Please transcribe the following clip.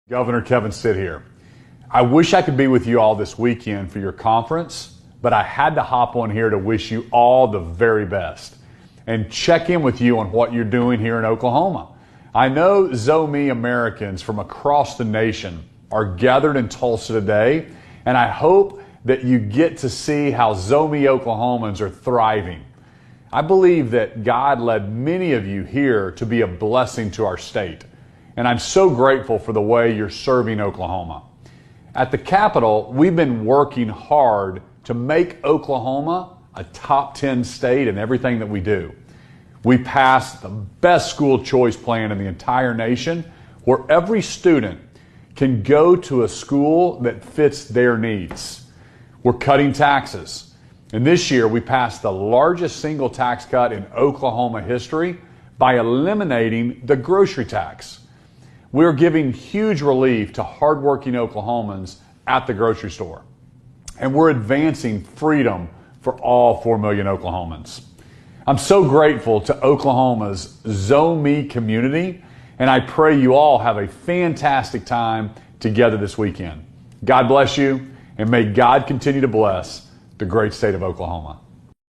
Governor Kevin Stitt here. I wish I could be with you all this weekend for your conference, but I had to hop on here to wish you all the very best and check in with you on what you're doing here in Oklahoma. I know Zomi Americans from across the nation are gathered in Tulsa today, and I hope that you get to see how Zomi Oklahomans are thriving. I believe that God led many of you here to be a blessing to our state, and I'm so grateful for the way you're serving Oklahoma. At the Capitol, we've been working hard to make Oklahoma a top 10 state in everything that we do. We passed the best school choice plan in the entire nation, where every student can go to a school that fits their needs. We're cutting taxes. And this year, we passed the largest single tax cut in Oklahoma history by eliminating the grocery tax. We're giving huge relief to hardworking Oklahomans at the grocery store. And we're advancing freedom for all 4 million Oklahomans. I'm so grateful to Oklahoma's Zomi community, and I pray you all have a fantastic time together this weekend. God bless you, and may God continue to bless the great state of Oklahoma.